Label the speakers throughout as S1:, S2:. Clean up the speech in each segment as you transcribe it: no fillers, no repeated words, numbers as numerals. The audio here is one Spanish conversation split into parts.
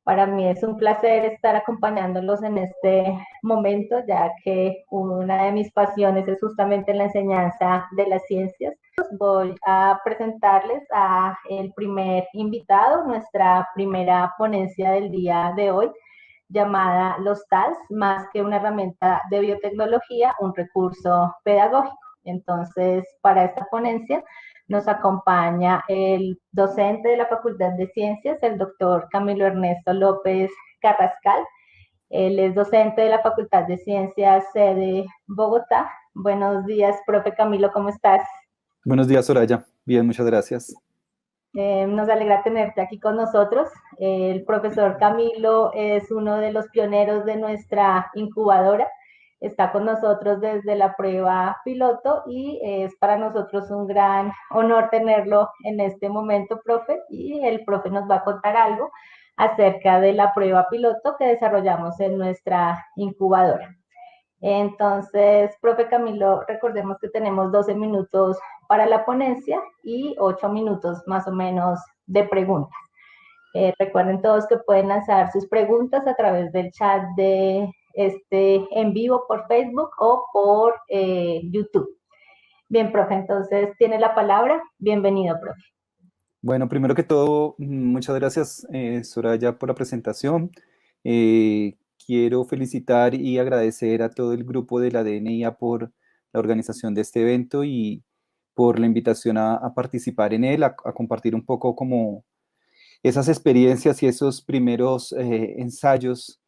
S1: Para mí es un placer estar acompañándolos en este momento, ya que una de mis pasiones es justamente la enseñanza de las ciencias. Voy a presentarles a el primer invitado, nuestra primera ponencia del día de hoy, llamada Los TALS, más que una herramienta de biotecnología, un recurso pedagógico. Entonces, para esta ponencia nos acompaña el docente de la Facultad de Ciencias, el doctor Camilo Ernesto López Carrascal. Él es docente de la Facultad de Ciencias sede Bogotá. Buenos días, profe Camilo, ¿cómo estás?
S2: Buenos días, Soraya. Bien, muchas gracias.
S1: Nos alegra tenerte aquí con nosotros. El profesor Camilo es uno de los pioneros de nuestra incubadora. Está con nosotros desde la prueba piloto y es para nosotros un gran honor tenerlo en este momento, profe. Y el profe nos va a contar algo acerca de la prueba piloto que desarrollamos en nuestra incubadora. Entonces, profe Camilo, recordemos que tenemos 12 minutos para la ponencia y 8 minutos más o menos de preguntas. Recuerden todos que pueden lanzar sus preguntas a través del chat de este en vivo por Facebook o por YouTube. Bien, profe, entonces tiene la palabra. Bienvenido, profe.
S2: Bueno, primero que todo, muchas gracias, Soraya, por la presentación. Quiero felicitar y agradecer a todo el grupo de la DNIA por la organización de este evento y por la invitación a participar en él, a compartir un poco como esas experiencias y esos primeros ensayos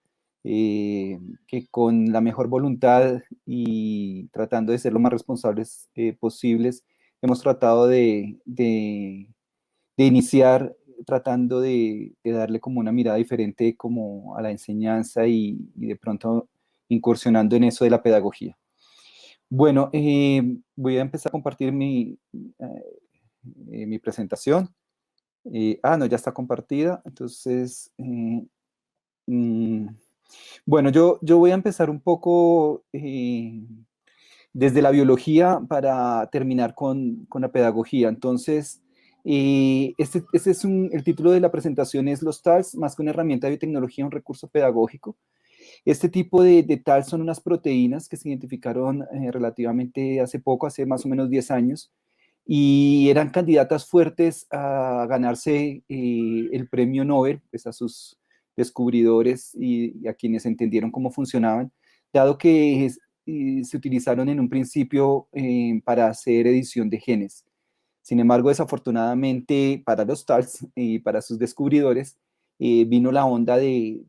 S2: que con la mejor voluntad y tratando de ser lo más responsables posibles, hemos tratado de iniciar tratando de darle como una mirada diferente como a la enseñanza y de pronto incursionando en eso de la pedagogía. Bueno, voy a empezar a compartir mi presentación. No, ya está compartida. Entonces, mm, bueno, yo voy a empezar un poco desde la biología para terminar con la pedagogía. Entonces, este es el título de la presentación es Los TALS, más que una herramienta de biotecnología, un recurso pedagógico. Este tipo de TALS son unas proteínas que se identificaron relativamente hace poco, hace más o menos 10 años, y eran candidatas fuertes a ganarse el premio Nobel, pues a sus descubridores y a quienes entendieron cómo funcionaban, dado que se utilizaron en un principio para hacer edición de genes. Sin embargo, desafortunadamente para los TALS y para sus descubridores, vino la onda del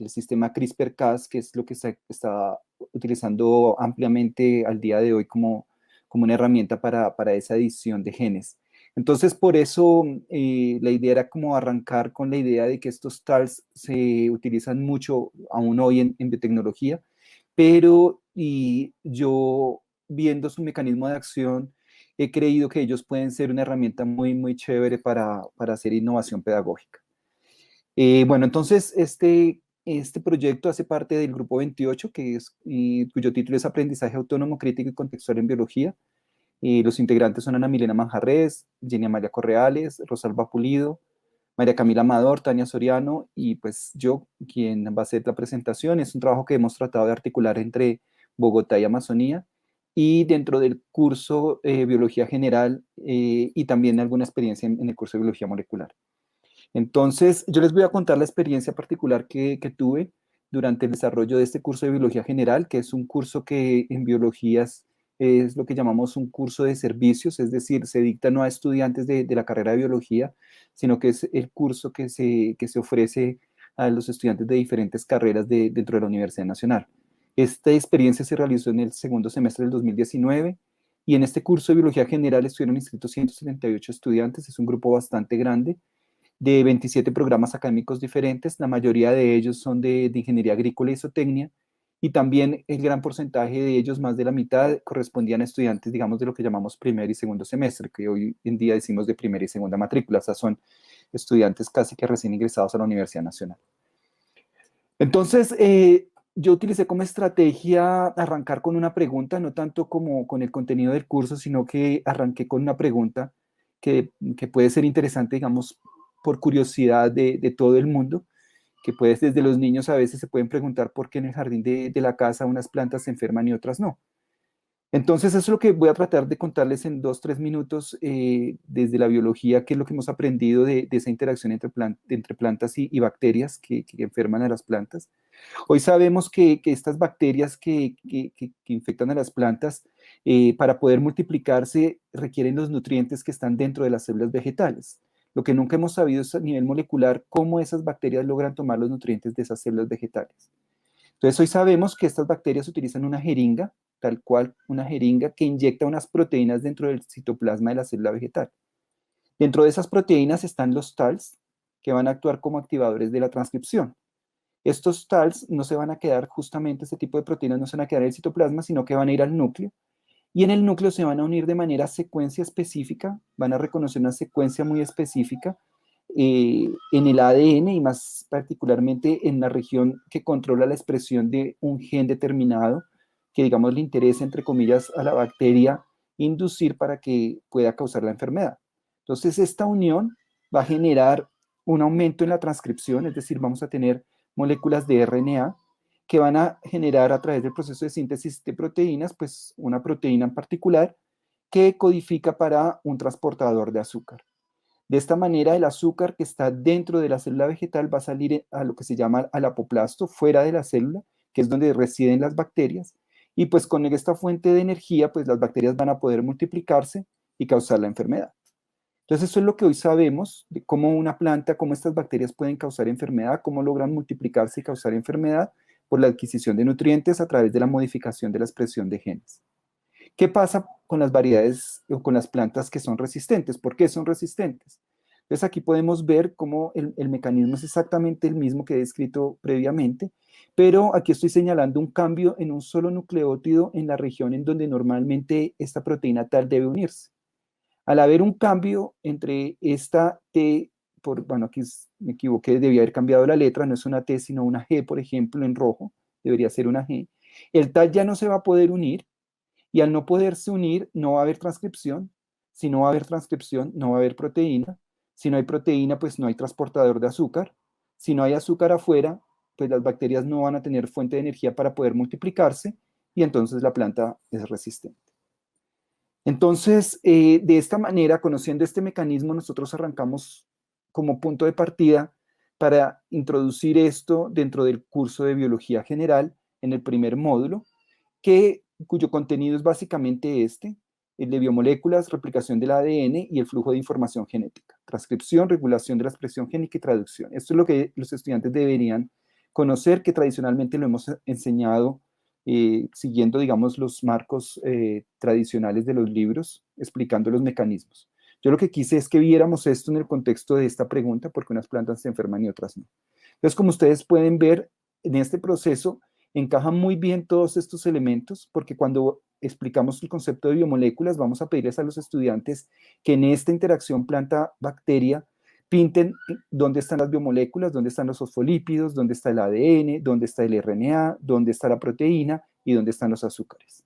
S2: sistema CRISPR-Cas, que es lo que se está utilizando ampliamente al día de hoy como una herramienta para esa edición de genes. Entonces, por eso la idea era como arrancar con la idea de que estos TALS se utilizan mucho aún hoy en biotecnología, pero y yo viendo su mecanismo de acción, he creído que ellos pueden ser una herramienta muy, muy chévere para hacer innovación pedagógica. Bueno, entonces este proyecto hace parte del Grupo 28, cuyo título es Aprendizaje Autónomo, Crítico y Contextual en Biología. Los integrantes son Ana Milena Manjarres, Jenny Amalia Correales, Rosalba Pulido, María Camila Amador, Tania Soriano y pues yo, quien va a hacer la presentación. Es un trabajo que hemos tratado de articular entre Bogotá y Amazonía y dentro del curso Biología General y también alguna experiencia en el curso de Biología Molecular. Entonces, yo les voy a contar la experiencia particular que tuve durante el desarrollo de este curso de Biología General, que es un curso que en biologías es lo que llamamos un curso de servicios, es decir, se dicta no a estudiantes de la carrera de biología, sino que es el curso que se ofrece a los estudiantes de diferentes carreras dentro de la Universidad Nacional. Esta experiencia se realizó en el segundo semestre del 2019 y en este curso de Biología General estuvieron inscritos 178 estudiantes, es un grupo bastante grande de 27 programas académicos diferentes, la mayoría de ellos son de ingeniería agrícola y zootecnia, y también el gran porcentaje de ellos, más de la mitad, correspondían a estudiantes, digamos, de lo que llamamos primer y segundo semestre, que hoy en día decimos de primera y segunda matrícula, o sea, son estudiantes casi que recién ingresados a la Universidad Nacional. Entonces, yo utilicé como estrategia arrancar con una pregunta, no tanto como con el contenido del curso, sino que arranqué con una pregunta que puede ser interesante, digamos, por curiosidad de todo el mundo. que puedes, desde los niños a veces se pueden preguntar por qué en el jardín de la casa unas plantas se enferman y otras no. Entonces, eso es lo que voy a tratar de contarles en 2, 3 minutos desde la biología, qué es lo que hemos aprendido de esa interacción entre plantas y bacterias que enferman a las plantas. Hoy sabemos que estas bacterias que infectan a las plantas, para poder multiplicarse, requieren los nutrientes que están dentro de las células vegetales. Lo que nunca hemos sabido es a nivel molecular cómo esas bacterias logran tomar los nutrientes de esas células vegetales. Entonces, hoy sabemos que estas bacterias utilizan una jeringa, tal cual una jeringa que inyecta unas proteínas dentro del citoplasma de la célula vegetal. Dentro de esas proteínas están los TALs, que van a actuar como activadores de la transcripción. Estos TALs no se van a quedar, justamente este tipo de proteínas no se van a quedar en el citoplasma, sino que van a ir al núcleo. Y en el núcleo se van a unir de manera secuencia específica, van a reconocer una secuencia muy específica en el ADN y más particularmente en la región que controla la expresión de un gen determinado que, digamos, le interesa, entre comillas, a la bacteria inducir para que pueda causar la enfermedad. Entonces, esta unión va a generar un aumento en la transcripción, es decir, vamos a tener moléculas de RNA que van a generar a través del proceso de síntesis de proteínas, pues una proteína en particular que codifica para un transportador de azúcar. De esta manera, el azúcar que está dentro de la célula vegetal va a salir a lo que se llama al apoplasto, fuera de la célula, que es donde residen las bacterias, y pues con esta fuente de energía, pues las bacterias van a poder multiplicarse y causar la enfermedad. Entonces, eso es lo que hoy sabemos de cómo una planta, cómo estas bacterias pueden causar enfermedad, cómo logran multiplicarse y causar enfermedad por la adquisición de nutrientes a través de la modificación de la expresión de genes. ¿Qué pasa con las variedades o con las plantas que son resistentes? ¿Por qué son resistentes? Entonces aquí podemos ver cómo el mecanismo es exactamente el mismo que he descrito previamente, pero aquí estoy señalando un cambio en un solo nucleótido en la región en donde normalmente esta proteína tal debe unirse. Al haber un cambio entre esta T, bueno, aquí me equivoqué, debía haber cambiado la letra, no es una T, sino una G, por ejemplo, en rojo, debería ser una G. El tal ya no se va a poder unir, y al no poderse unir, no va a haber transcripción. Si no va a haber transcripción, no va a haber proteína. Si no hay proteína, pues no hay transportador de azúcar. Si no hay azúcar afuera, pues las bacterias no van a tener fuente de energía para poder multiplicarse y entonces la planta es resistente. Entonces, de esta manera, conociendo este mecanismo, nosotros arrancamos como punto de partida para introducir esto dentro del curso de biología general en el primer módulo, cuyo contenido es básicamente el de biomoléculas, replicación del ADN y el flujo de información genética, transcripción, regulación de la expresión génica y traducción. Esto es lo que los estudiantes deberían conocer, que tradicionalmente lo hemos enseñado siguiendo, digamos, los marcos tradicionales de los libros, explicando los mecanismos. Yo lo que quise es que viéramos esto en el contexto de esta pregunta, porque unas plantas se enferman y otras no. Entonces, como ustedes pueden ver, en este proceso encajan muy bien todos estos elementos, porque cuando explicamos el concepto de biomoléculas, vamos a pedirles a los estudiantes que en esta interacción planta-bacteria pinten dónde están las biomoléculas, dónde están los fosfolípidos, dónde está el ADN, dónde está el RNA, dónde está la proteína y dónde están los azúcares.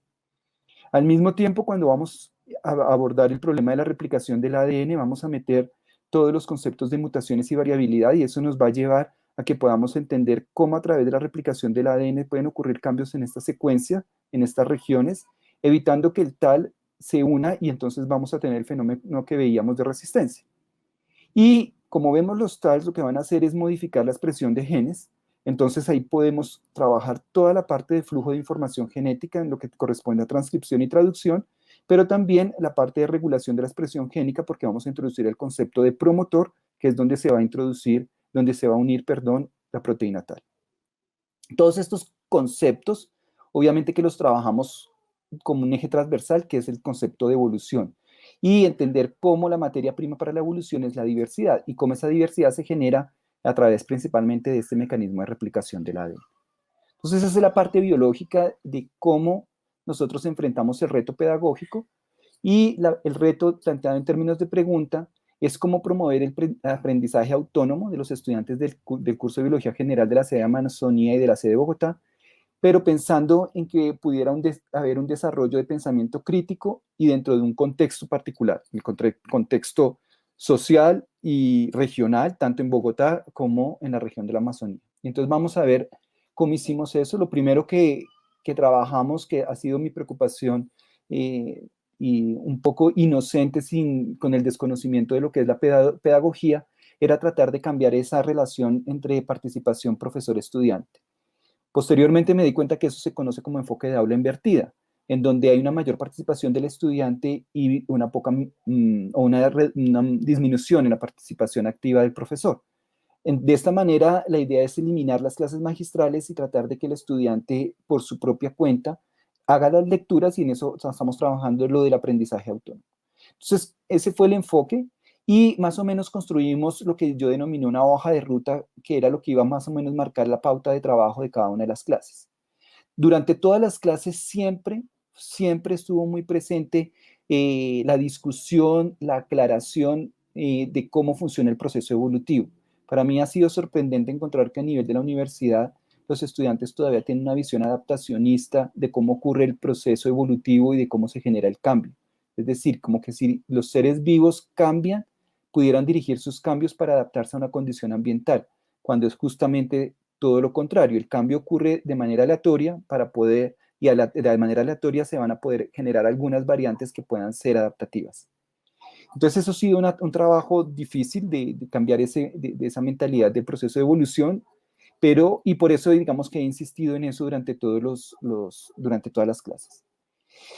S2: Al mismo tiempo, cuando vamos a abordar el problema de la replicación del ADN, vamos a meter todos los conceptos de mutaciones y variabilidad, y eso nos va a llevar a que podamos entender cómo a través de la replicación del ADN pueden ocurrir cambios en esta secuencia, en estas regiones, evitando que el tal se una y entonces vamos a tener el fenómeno que veíamos de resistencia. Y como vemos, los TALs lo que van a hacer es modificar la expresión de genes. Entonces ahí podemos trabajar toda la parte de flujo de información genética en lo que corresponde a transcripción y traducción, pero también la parte de regulación de la expresión génica, porque vamos a introducir el concepto de promotor, que es donde se va a introducir, donde se va a unir, perdón, la proteína tal. Todos estos conceptos, obviamente que los trabajamos como un eje transversal, que es el concepto de evolución, y entender cómo la materia prima para la evolución es la diversidad, y cómo esa diversidad se genera a través principalmente de este mecanismo de replicación del ADN. Entonces, esa es la parte biológica de cómo nosotros enfrentamos el reto pedagógico, y el reto planteado en términos de pregunta es cómo promover el aprendizaje autónomo de los estudiantes del curso de Biología General de la sede de Amazonía y de la sede de Bogotá, pero pensando en que pudiera haber un desarrollo de pensamiento crítico y dentro de un contexto particular, el contexto social y regional, tanto en Bogotá como en la región de la Amazonía. Entonces vamos a ver cómo hicimos eso. Lo primero que trabajamos, que ha sido mi preocupación y un poco inocente con el desconocimiento de lo que es la pedagogía, era tratar de cambiar esa relación entre participación profesor-estudiante. Posteriormente me di cuenta que eso se conoce como enfoque de aula invertida, en donde hay una mayor participación del estudiante y una una disminución en la participación activa del profesor. De esta manera, la idea es eliminar las clases magistrales y tratar de que el estudiante, por su propia cuenta, haga las lecturas, y en eso estamos trabajando en lo del aprendizaje autónomo. Entonces, ese fue el enfoque, y más o menos construimos lo que yo denominé una hoja de ruta, que era lo que iba más o menos a marcar la pauta de trabajo de cada una de las clases. Durante todas las clases siempre estuvo muy presente la discusión, la aclaración de cómo funciona el proceso evolutivo. Para mí ha sido sorprendente encontrar que a nivel de la universidad los estudiantes todavía tienen una visión adaptacionista de cómo ocurre el proceso evolutivo y de cómo se genera el cambio. Es decir, como que si los seres vivos cambian, pudieran dirigir sus cambios para adaptarse a una condición ambiental, cuando es justamente todo lo contrario. El cambio ocurre de manera aleatoria de manera aleatoria se van a poder generar algunas variantes que puedan ser adaptativas. Entonces eso ha sido un trabajo difícil de cambiar de esa mentalidad del proceso de evolución, y por eso digamos que he insistido en eso durante todas las clases.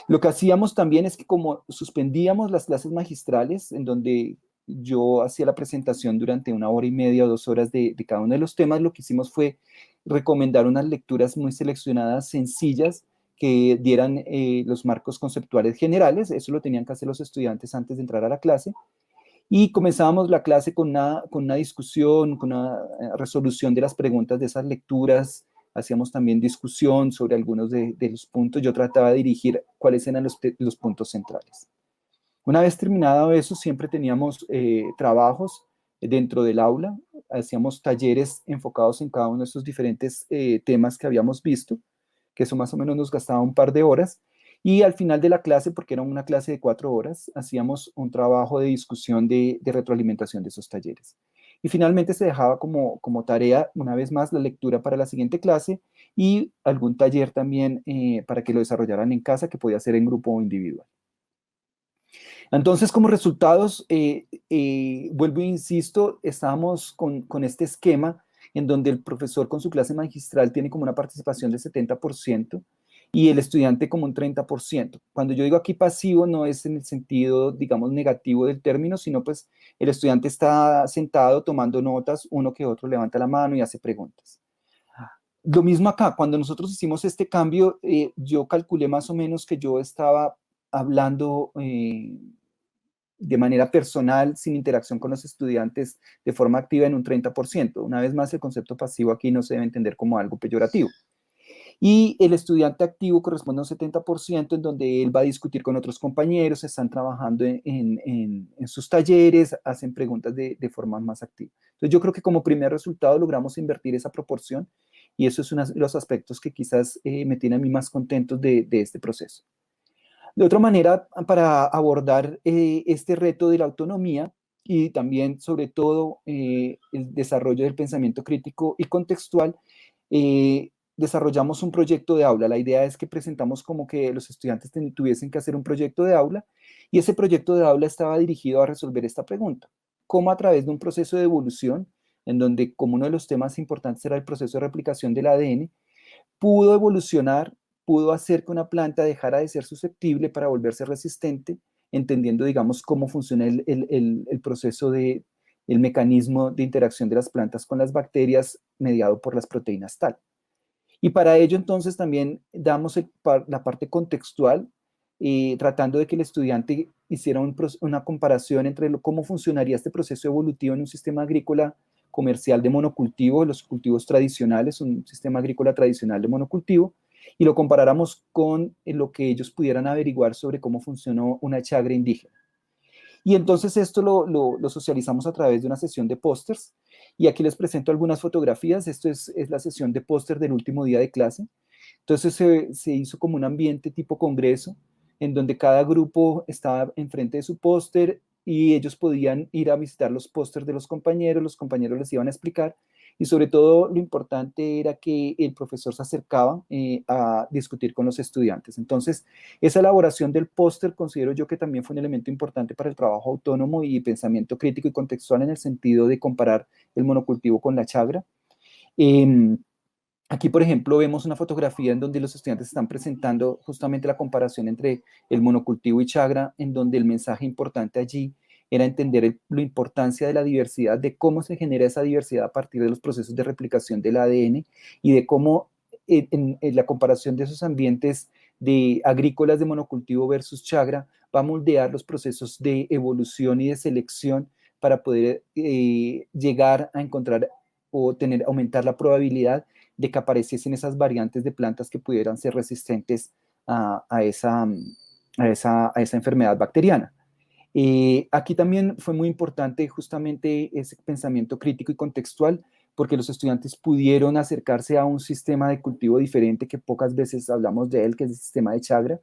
S2: Lo que hacíamos también es que, como suspendíamos las clases magistrales, en donde yo hacía la presentación durante 1 hora y media o 2 horas de cada uno de los temas, lo que hicimos fue recomendar unas lecturas muy seleccionadas, sencillas, que dieran los marcos conceptuales generales. Eso lo tenían que hacer los estudiantes antes de entrar a la clase. Y comenzábamos la clase con una discusión, con una resolución de las preguntas de esas lecturas. Hacíamos también discusión sobre algunos de los puntos. Yo trataba de dirigir cuáles eran los puntos centrales. Una vez terminado eso, siempre teníamos trabajos dentro del aula. Hacíamos talleres enfocados en cada uno de estos diferentes temas que habíamos visto, que eso más o menos nos gastaba un par de horas. Y al final de la clase, porque era una clase de 4 horas, hacíamos un trabajo de discusión de retroalimentación de esos talleres. Y finalmente se dejaba como tarea, una vez más, la lectura para la siguiente clase y algún taller también para que lo desarrollaran en casa, que podía ser en grupo o individual. Entonces, como resultados, vuelvo e insisto, estábamos con este esquema en donde el profesor con su clase magistral tiene como una participación del 70% y el estudiante como un 30%. Cuando yo digo aquí pasivo, no es en el sentido, digamos, negativo del término, sino pues el estudiante está sentado tomando notas, uno que otro levanta la mano y hace preguntas. Lo mismo acá, cuando nosotros hicimos este cambio, yo calculé más o menos que yo estaba hablando de manera personal, sin interacción con los estudiantes, de forma activa en un 30%. Una vez más, el concepto pasivo aquí no se debe entender como algo peyorativo. Y el estudiante activo corresponde a un 70%, en donde él va a discutir con otros compañeros, están trabajando en sus talleres, hacen preguntas de forma más activa. Entonces yo creo que como primer resultado logramos invertir esa proporción, y eso es uno de los aspectos que quizás me tiene a mí más contentos de este proceso. De otra manera, para abordar este reto de la autonomía y también, sobre todo, el desarrollo del pensamiento crítico y contextual, desarrollamos un proyecto de aula. La idea es que presentamos como que los estudiantes tuviesen que hacer un proyecto de aula, y ese proyecto de aula estaba dirigido a resolver esta pregunta: ¿cómo a través de un proceso de evolución, en donde como uno de los temas importantes era el proceso de replicación del ADN, pudo evolucionar, pudo hacer que una planta dejara de ser susceptible para volverse resistente, entendiendo, digamos, cómo funciona el proceso el mecanismo de interacción de las plantas con las bacterias mediado por las proteínas tal? Y para ello, entonces, también damos la parte contextual, tratando de que el estudiante hiciera una comparación entre cómo funcionaría este proceso evolutivo en un sistema agrícola comercial de monocultivo, los cultivos tradicionales, un sistema agrícola tradicional de monocultivo, y lo comparáramos con lo que ellos pudieran averiguar sobre cómo funcionó una chagre indígena. Y entonces esto lo socializamos a través de una sesión de pósters, y aquí les presento algunas fotografías. Esto es la sesión de póster del último día de clase. Entonces se hizo como un ambiente tipo congreso, en donde cada grupo estaba enfrente de su póster y ellos podían ir a visitar los pósters de los compañeros les iban a explicar, y sobre todo lo importante era que el profesor se acercaba a discutir con los estudiantes. Entonces, esa elaboración del póster considero yo que también fue un elemento importante para el trabajo autónomo y pensamiento crítico y contextual en el sentido de comparar el monocultivo con la chagra. Eh, Aquí, por ejemplo, vemos una fotografía en donde los estudiantes están presentando justamente la comparación entre el monocultivo y chagra, en donde el mensaje importante allí era entender la importancia de la diversidad, de cómo se genera esa diversidad a partir de los procesos de replicación del ADN y de cómo en la comparación de esos ambientes de agrícolas de monocultivo versus chagra va a moldear los procesos de evolución y de selección para poder llegar a encontrar o aumentar la probabilidad de que apareciesen esas variantes de plantas que pudieran ser resistentes a esa enfermedad bacteriana. Aquí también fue muy importante justamente ese pensamiento crítico y contextual, porque los estudiantes pudieron acercarse a un sistema de cultivo diferente que pocas veces hablamos de él, que es el sistema de Chagra,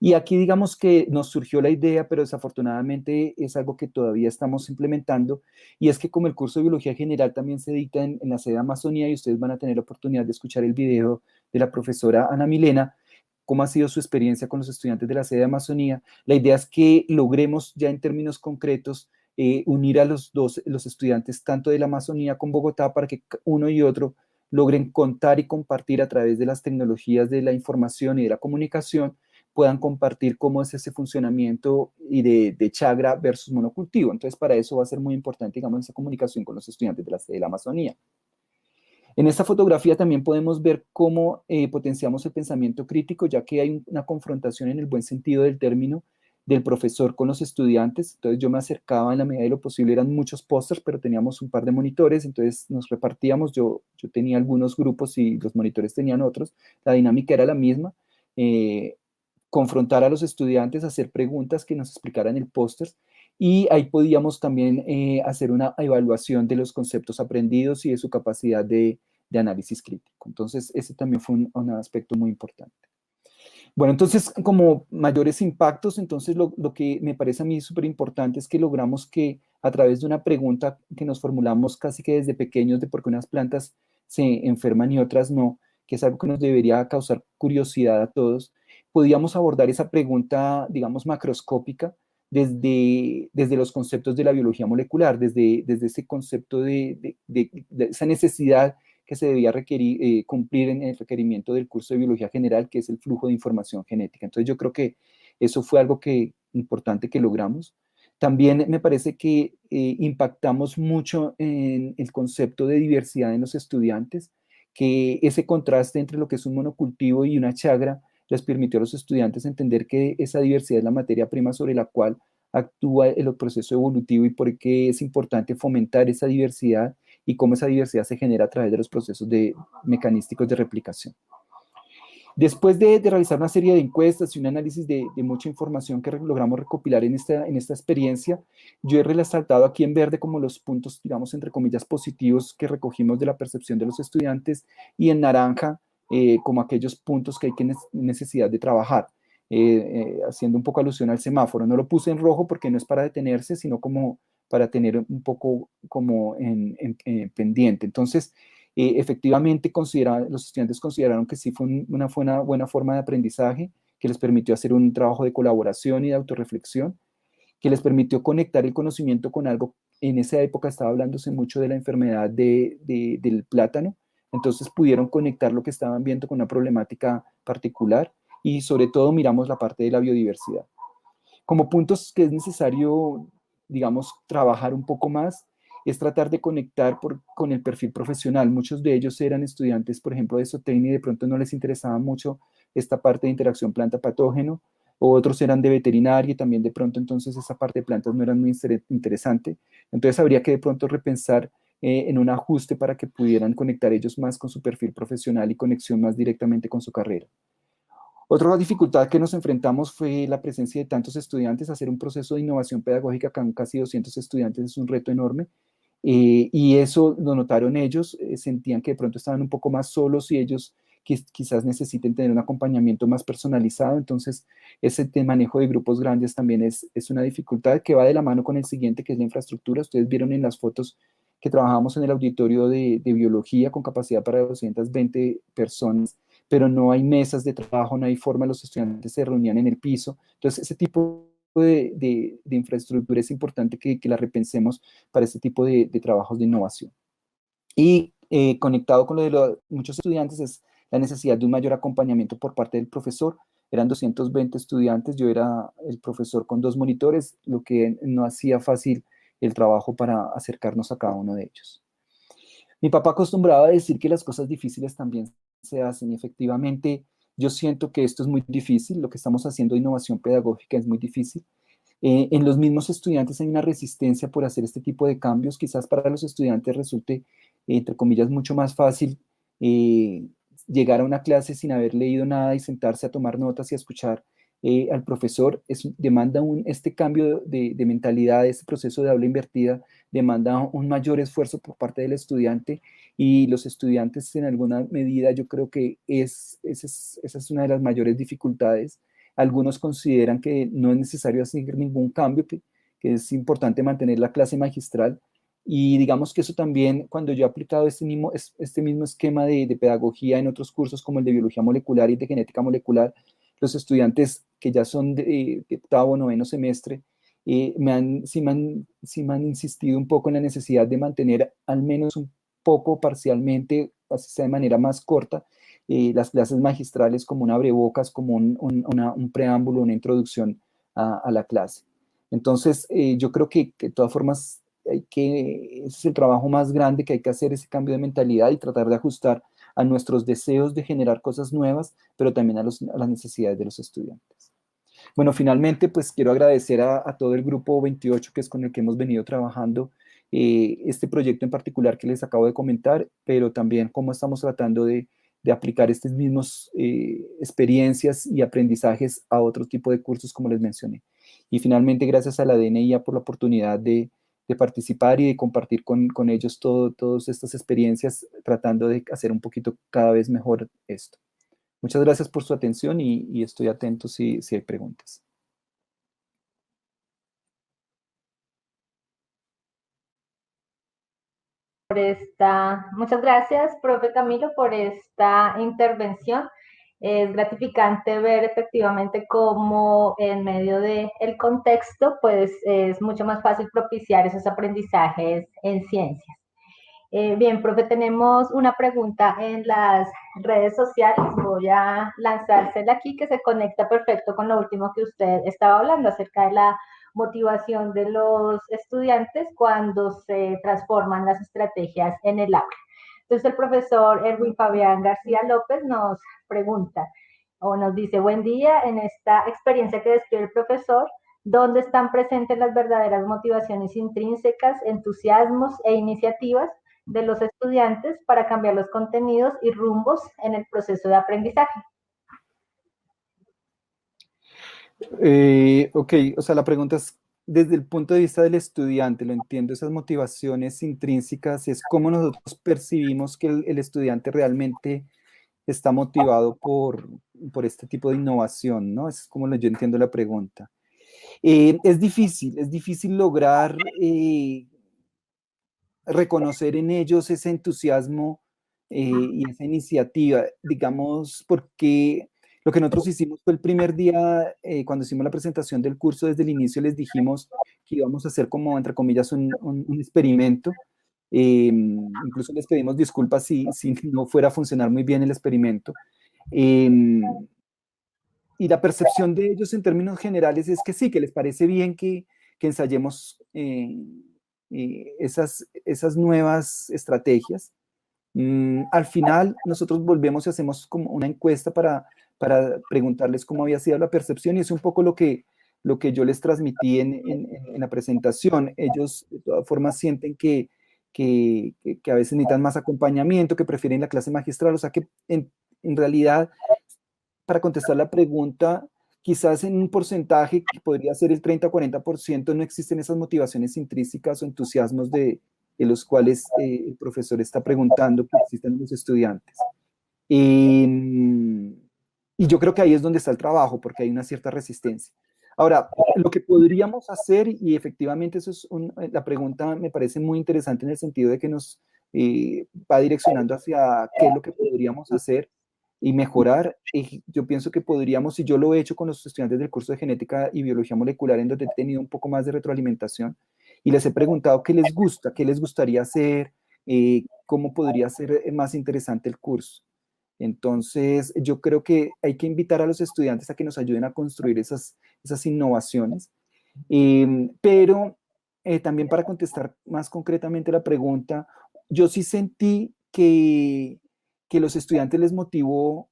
S2: y aquí digamos que nos surgió la idea, pero desafortunadamente es algo que todavía estamos implementando, y es que como el curso de Biología General también se dicta en la sede de Amazonía, y ustedes van a tener la oportunidad de escuchar el video de la profesora Ana Milena, cómo ha sido su experiencia con los estudiantes de la sede de Amazonía, la idea es que logremos ya en términos concretos unir a los estudiantes tanto de la Amazonía con Bogotá para que uno y otro logren contar y compartir a través de las tecnologías de la información y de la comunicación puedan compartir cómo es ese funcionamiento y de chagra versus monocultivo. Entonces, para eso va a ser muy importante, digamos, esa comunicación con los estudiantes de la Amazonía. En esta fotografía también podemos ver cómo potenciamos el pensamiento crítico, ya que hay una confrontación en el buen sentido del término del profesor con los estudiantes. Entonces yo me acercaba en la medida de lo posible, eran muchos pósters, pero teníamos un par de monitores, entonces nos repartíamos, yo tenía algunos grupos y los monitores tenían otros, la dinámica era la misma. Confrontar a los estudiantes, hacer preguntas que nos explicaran el póster y ahí podíamos también hacer una evaluación de los conceptos aprendidos y de su capacidad de análisis crítico. Entonces, ese también fue un aspecto muy importante. Bueno, entonces, como mayores impactos, entonces lo que me parece a mí súper importante es que logramos que a través de una pregunta que nos formulamos casi que desde pequeños de por qué unas plantas se enferman y otras no, que es algo que nos debería causar curiosidad a todos, podíamos abordar esa pregunta, digamos, macroscópica desde los conceptos de la biología molecular, desde ese concepto de esa necesidad que se debía cumplir en el requerimiento del curso de Biología General, que es el flujo de información genética. Entonces yo creo que eso fue algo importante que logramos. También me parece que impactamos mucho en el concepto de diversidad en los estudiantes, que ese contraste entre lo que es un monocultivo y una chagra les permitió a los estudiantes entender que esa diversidad es la materia prima sobre la cual actúa el proceso evolutivo y por qué es importante fomentar esa diversidad y cómo esa diversidad se genera a través de los procesos mecanísticos de replicación. Después de realizar una serie de encuestas y un análisis de mucha información que logramos recopilar en esta experiencia, yo he resaltado aquí en verde como los puntos, digamos, entre comillas, positivos que recogimos de la percepción de los estudiantes y en naranja como aquellos puntos que hay necesidad de trabajar, haciendo un poco alusión al semáforo. No lo puse en rojo porque no es para detenerse, sino como para tener un poco como en pendiente. Entonces, efectivamente los estudiantes consideraron que sí fue una buena forma de aprendizaje, que les permitió hacer un trabajo de colaboración y de autorreflexión, que les permitió conectar el conocimiento con algo. En esa época estaba hablándose mucho de la enfermedad del plátano, entonces pudieron conectar lo que estaban viendo con una problemática particular y sobre todo miramos la parte de la biodiversidad. Como puntos que es necesario, digamos, trabajar un poco más, es tratar de conectar con el perfil profesional. Muchos de ellos eran estudiantes, por ejemplo, de zootecnia y de pronto no les interesaba mucho esta parte de interacción planta-patógeno, o otros eran de veterinaria y también de pronto entonces esa parte de plantas no era muy interesante. Entonces habría que de pronto repensar en un ajuste para que pudieran conectar ellos más con su perfil profesional y conexión más directamente con su carrera. Otra dificultad que nos enfrentamos fue la presencia de tantos estudiantes. Hacer un proceso de innovación pedagógica con casi 200 estudiantes es un reto enorme. Y eso lo notaron ellos, sentían que de pronto estaban un poco más solos y ellos quizás necesiten tener un acompañamiento más personalizado. Entonces, ese manejo de grupos grandes también es una dificultad que va de la mano con el siguiente, que es la infraestructura. Ustedes vieron en las fotos que trabajábamos en el auditorio de biología con capacidad para 220 personas, pero no hay mesas de trabajo, no hay forma, los estudiantes se reunían en el piso. Entonces, ese tipo de infraestructura es importante que la repensemos para este tipo de trabajos de innovación. Y conectado con lo de muchos estudiantes es la necesidad de un mayor acompañamiento por parte del profesor. Eran 220 estudiantes, yo era el profesor con 2 monitores, lo que no hacía fácil el trabajo para acercarnos a cada uno de ellos. Mi papá acostumbraba a decir que las cosas difíciles también se hacen y efectivamente yo siento que esto es muy difícil, lo que estamos haciendo de innovación pedagógica es muy difícil. En los mismos estudiantes hay una resistencia por hacer este tipo de cambios. Quizás para los estudiantes resulte, entre comillas, mucho más fácil eh, llegar a una clase sin haber leído nada y sentarse a tomar notas y a escuchar al profesor. Demanda este cambio de mentalidad, este proceso de habla invertida, demanda un mayor esfuerzo por parte del estudiante y los estudiantes en alguna medida yo creo que esa es una de las mayores dificultades. Algunos consideran que no es necesario hacer ningún cambio, que es importante mantener la clase magistral. Y digamos que eso también, cuando yo he aplicado este mismo esquema de pedagogía en otros cursos como el de biología molecular y de genética molecular, los estudiantes que ya son de octavo o noveno semestre, sí me han insistido un poco en la necesidad de mantener al menos un poco parcialmente, así sea de manera más corta, las clases magistrales como un abrebocas, como un preámbulo, una introducción a la clase. Entonces, yo creo que de todas formas, ese es el trabajo más grande que hay que hacer, ese cambio de mentalidad y tratar de ajustar a nuestros deseos de generar cosas nuevas, pero también a las necesidades de los estudiantes. Bueno, finalmente, pues quiero agradecer a todo el grupo 28, que es con el que hemos venido trabajando este proyecto en particular que les acabo de comentar, pero también cómo estamos tratando de aplicar estas mismas experiencias y aprendizajes a otro tipo de cursos, como les mencioné. Y finalmente, gracias a la DNIA por la oportunidad de participar y de compartir con ellos todas estas experiencias, tratando de hacer un poquito cada vez mejor esto. Muchas gracias por su atención y estoy atento si hay preguntas.
S1: Muchas gracias, profe Camilo, por esta intervención. Es gratificante ver efectivamente cómo en medio del contexto, pues es mucho más fácil propiciar esos aprendizajes en ciencias. Bien, profe, tenemos una pregunta en las redes sociales. Voy a lanzársela aquí, que se conecta perfecto con lo último que usted estaba hablando acerca de la motivación de los estudiantes cuando se transforman las estrategias en el aula. Entonces, el profesor Erwin Fabián García López nos pregunta o nos dice: buen día, en esta experiencia que describe el profesor, ¿dónde están presentes las verdaderas motivaciones intrínsecas, entusiasmos e iniciativas de los estudiantes para cambiar los contenidos y rumbos en el proceso de aprendizaje?
S2: Ok, o sea, la pregunta es desde el punto de vista del estudiante, lo entiendo, esas motivaciones intrínsecas es cómo nosotros percibimos que el estudiante realmente está motivado por este tipo de innovación, ¿no? Esa es como yo entiendo la pregunta. Es difícil lograr reconocer en ellos ese entusiasmo y esa iniciativa, digamos, porque lo que nosotros hicimos fue el primer día, cuando hicimos la presentación del curso, desde el inicio les dijimos que íbamos a hacer como, entre comillas, un experimento. Incluso les pedimos disculpas si no fuera a funcionar muy bien el experimento. Eh, y la percepción de ellos en términos generales es que sí, que les parece bien que ensayemos esas nuevas estrategias. Al final, nosotros volvemos y hacemos como una encuesta para preguntarles cómo había sido la percepción y es un poco lo que yo les transmití en la presentación. Ellos, de todas formas, sienten que a veces necesitan más acompañamiento, que prefieren la clase magistral, o sea que en realidad para contestar la pregunta, quizás en un porcentaje que podría ser el 30 o 40%, no existen esas motivaciones intrínsecas o entusiasmos de los cuales el profesor está preguntando que existen en los estudiantes. Y yo creo que ahí es donde está el trabajo, porque hay una cierta resistencia. Ahora, lo que podríamos hacer, y efectivamente eso es la pregunta me parece muy interesante en el sentido de que nos va direccionando hacia qué es lo que podríamos hacer y mejorar. Y yo pienso que podríamos, y yo lo he hecho con los estudiantes del curso de genética y biología molecular, en donde he tenido un poco más de retroalimentación, y les he preguntado qué les gusta, qué les gustaría hacer, cómo podría ser más interesante el curso. Entonces, yo creo que hay que invitar a los estudiantes a que nos ayuden a construir esas innovaciones. Pero también para contestar más concretamente la pregunta, yo sí sentí que los estudiantes les motivó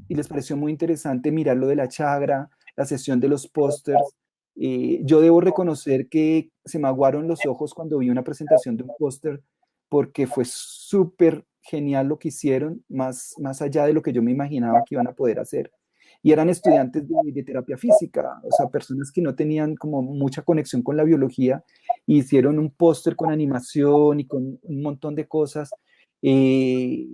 S2: y les pareció muy interesante mirar lo de la chagra, la sesión de los pósters. Yo debo reconocer que se me aguaron los ojos cuando vi una presentación de un póster porque fue súper genial lo que hicieron, más allá de lo que yo me imaginaba que iban a poder hacer. Y eran estudiantes de terapia física, o sea, personas que no tenían como mucha conexión con la biología, y hicieron un póster con animación y con un montón de cosas. Eh,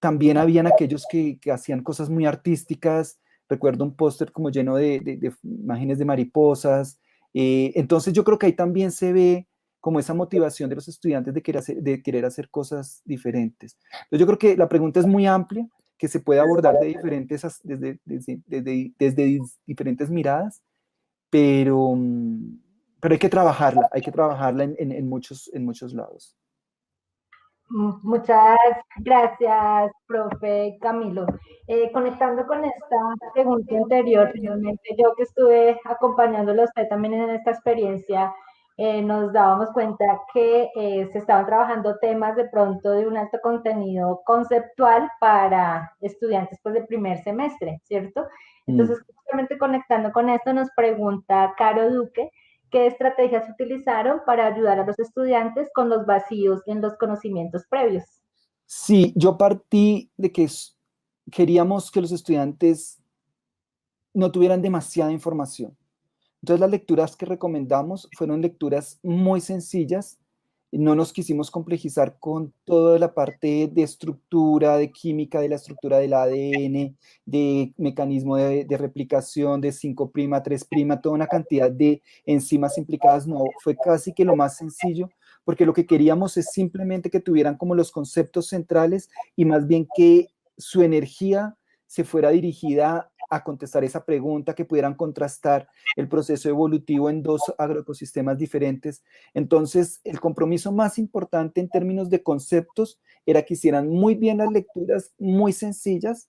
S2: También habían aquellos que hacían cosas muy artísticas. Recuerdo un póster como lleno de imágenes de mariposas. Entonces yo creo que ahí también se ve como esa motivación de los estudiantes de querer hacer cosas diferentes. Entonces yo creo que la pregunta es muy amplia, que se puede abordar de diferentes, desde diferentes miradas, pero, pero hay que trabajarla en muchos lados.
S1: Muchas gracias, profe Camilo. Conectando con esta pregunta anterior, realmente yo que estuve acompañándolo a usted también en esta experiencia, nos dábamos cuenta que se estaban trabajando temas de pronto de un alto contenido conceptual para estudiantes pues, de primer semestre, ¿cierto?
S2: Mm.
S1: Entonces, justamente conectando con esto, nos pregunta Caro Duque, ¿qué estrategias utilizaron para ayudar a los estudiantes con los vacíos en los conocimientos previos?
S2: Sí, yo partí de que queríamos que los estudiantes no tuvieran demasiada información. Entonces las lecturas que recomendamos fueron lecturas muy sencillas. No nos quisimos complejizar con toda la parte de estructura, de química, de la estructura del ADN, de mecanismo de replicación, de 5' 3', toda una cantidad de enzimas implicadas. No, fue casi que lo más sencillo, porque lo que queríamos es simplemente que tuvieran como los conceptos centrales y más bien que su energía se fuera dirigida a contestar esa pregunta, que pudieran contrastar el proceso evolutivo en dos agroecosistemas diferentes. Entonces, el compromiso más importante en términos de conceptos era que hicieran muy bien las lecturas, muy sencillas.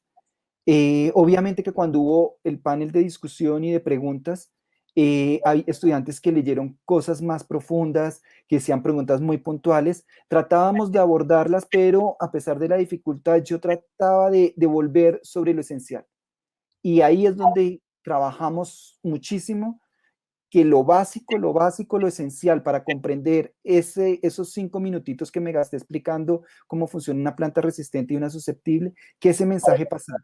S2: Obviamente que cuando hubo el panel de discusión y de preguntas, hay estudiantes que leyeron cosas más profundas, que hacían preguntas muy puntuales. Tratábamos de abordarlas, pero a pesar de la dificultad, yo trataba de volver sobre lo esencial. Y ahí es donde trabajamos muchísimo, que lo básico, lo esencial para comprender esos 5 minutitos que me gasté explicando cómo funciona una planta resistente y una susceptible, que ese mensaje pasara.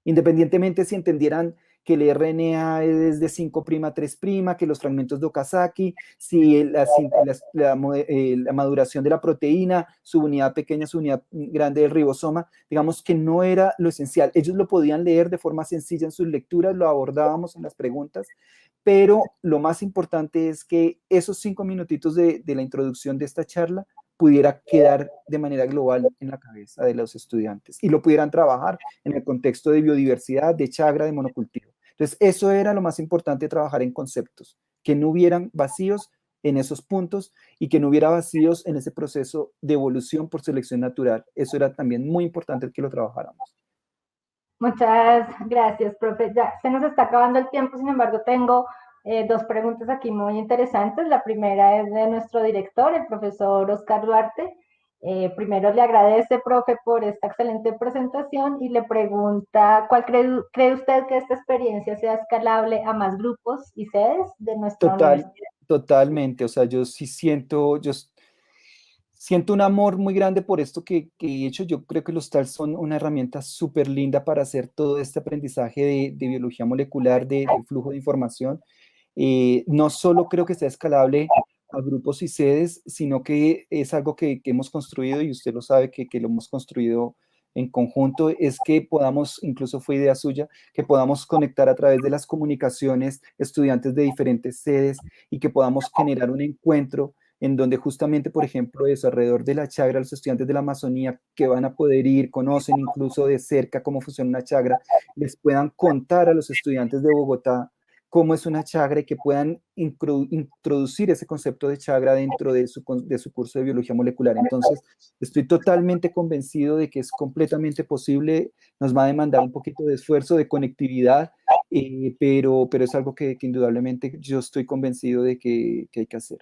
S2: Independientemente si entendieran que el RNA es de 5' 3', que los fragmentos de Okazaki, si la maduración de la proteína, su unidad pequeña, su unidad grande del ribosoma, digamos que no era lo esencial. Ellos lo podían leer de forma sencilla en sus lecturas, lo abordábamos en las preguntas, pero lo más importante es que esos 5 minutitos de la introducción de esta charla pudiera quedar de manera global en la cabeza de los estudiantes y lo pudieran trabajar en el contexto de biodiversidad, de chagra, de monocultivo. Entonces, eso era lo más importante, trabajar en conceptos, que no hubieran vacíos en esos puntos y que no hubiera vacíos en ese proceso de evolución por selección natural. Eso era también muy importante que lo trabajáramos.
S1: Muchas gracias, profe. Ya se nos está acabando el tiempo, sin embargo, tengo dos preguntas aquí muy interesantes. La primera es de nuestro director, el profesor Oscar Duarte. Primero le agradece, profe, por esta excelente presentación y le pregunta, ¿cuál cree usted que esta experiencia sea escalable a más grupos y sedes de nuestra
S2: Total,
S1: universidad?
S2: totalmente. O sea, yo sí siento un amor muy grande por esto que he hecho. Yo creo que los TAL son una herramienta súper linda para hacer todo este aprendizaje de biología molecular, de flujo de información. No solo creo que sea escalable a grupos y sedes, sino que es algo que hemos construido, y usted lo sabe, que lo hemos construido en conjunto es que podamos, incluso fue idea suya, que podamos conectar a través de las comunicaciones estudiantes de diferentes sedes y que podamos generar un encuentro en donde justamente, por ejemplo, eso, alrededor de la chagra, los estudiantes de la Amazonía que van a poder ir, conocen incluso de cerca cómo funciona una chagra, les puedan contar a los estudiantes de Bogotá cómo es una chagra y que puedan introducir ese concepto de chagra dentro de su curso de biología molecular. Entonces, estoy totalmente convencido de que es completamente posible, nos va a demandar un poquito de esfuerzo, de conectividad, pero es algo que indudablemente yo estoy convencido de que hay que hacer.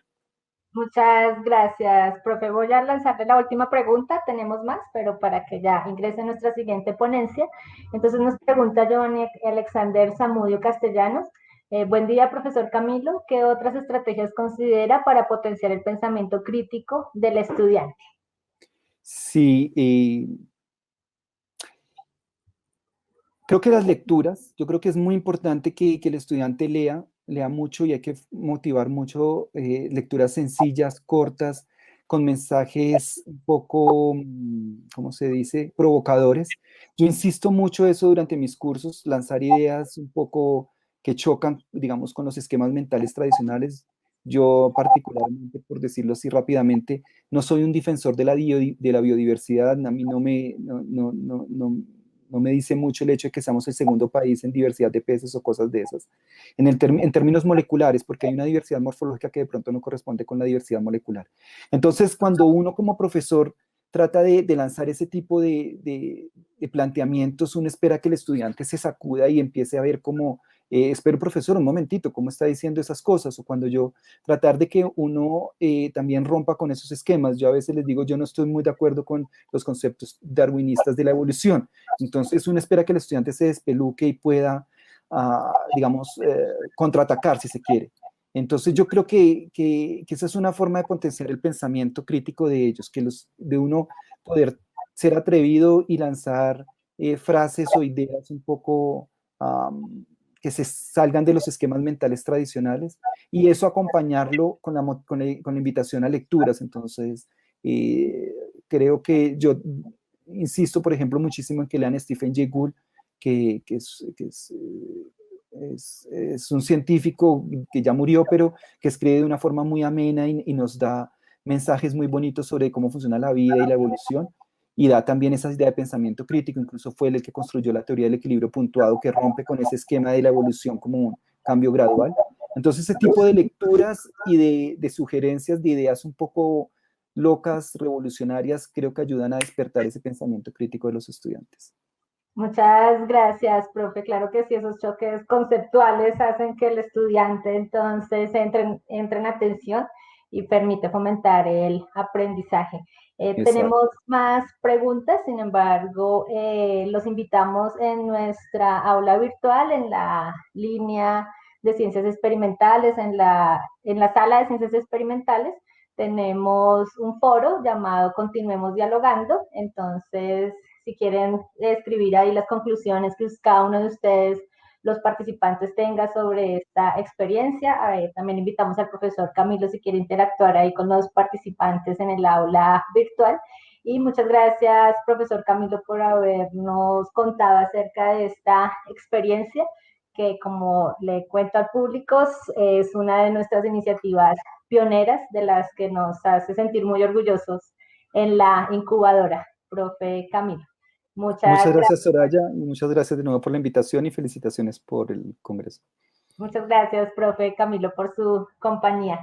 S1: Muchas gracias, profe. Voy a lanzarle la última pregunta. Tenemos más, pero para que ya ingrese en nuestra siguiente ponencia. Entonces nos pregunta Giovanni Alexander Zamudio Castellanos. Buen día, profesor Camilo. ¿Qué otras estrategias considera para potenciar el pensamiento crítico del estudiante?
S2: Sí, creo que las lecturas, yo creo que es muy importante que el estudiante lea mucho y hay que motivar mucho lecturas sencillas, cortas, con mensajes un poco, ¿cómo se dice?, provocadores. Yo insisto mucho eso durante mis cursos, lanzar ideas un poco que chocan, digamos, con los esquemas mentales tradicionales. Yo particularmente, por decirlo así rápidamente, no soy un defensor de de la biodiversidad, a mí no me dice mucho el hecho de que seamos el segundo país en diversidad de peces o cosas de esas. En términos moleculares, porque hay una diversidad morfológica que de pronto no corresponde con la diversidad molecular. Entonces, cuando uno como profesor trata de lanzar ese tipo de planteamientos, uno espera que el estudiante se sacuda y empiece a ver cómo, espero profesor, un momentito, ¿cómo está diciendo esas cosas? O cuando yo tratar de que uno también rompa con esos esquemas. Yo a veces les digo, yo no estoy muy de acuerdo con los conceptos darwinistas de la evolución. Entonces uno espera que el estudiante se despeluque y pueda, digamos, contraatacar si se quiere. Entonces yo creo que esa es una forma de potenciar el pensamiento crítico de ellos, de uno poder ser atrevido y lanzar frases o ideas un poco que se salgan de los esquemas mentales tradicionales y eso acompañarlo con la invitación a lecturas. Entonces, creo que yo insisto, por ejemplo, muchísimo en que lean Stephen Jay Gould, que es un científico que ya murió, pero que escribe de una forma muy amena y nos da mensajes muy bonitos sobre cómo funciona la vida y la evolución, y da también esa idea de pensamiento crítico. Incluso fue él el que construyó la teoría del equilibrio puntuado, que rompe con ese esquema de la evolución como un cambio gradual. Entonces, ese tipo de lecturas y de sugerencias, de ideas un poco locas, revolucionarias, creo que ayudan a despertar ese pensamiento crítico de los estudiantes.
S1: Muchas gracias, profe. Claro que sí, esos choques conceptuales hacen que el estudiante entonces entre en atención y permite fomentar el aprendizaje.
S2: Exacto.
S1: Tenemos más preguntas, sin embargo, los invitamos en nuestra aula virtual, en la línea de ciencias experimentales, en la sala de ciencias experimentales. Tenemos un foro llamado Continuemos Dialogando, entonces si quieren escribir ahí las conclusiones que cada uno de ustedes, los participantes, tenga sobre esta experiencia. También invitamos al profesor Camilo si quiere interactuar ahí con los participantes en el aula virtual. Y muchas gracias, profesor Camilo, por habernos contado acerca de esta experiencia que, como le cuento al público, es una de nuestras iniciativas pioneras de las que nos hace sentir muy orgullosos en la incubadora, profe Camilo.
S2: Muchas
S1: Muchas
S2: gracias,
S1: gracias.
S2: Soraya, y muchas gracias de nuevo por la invitación y felicitaciones por el congreso.
S1: Muchas gracias, profe Camilo, por su compañía.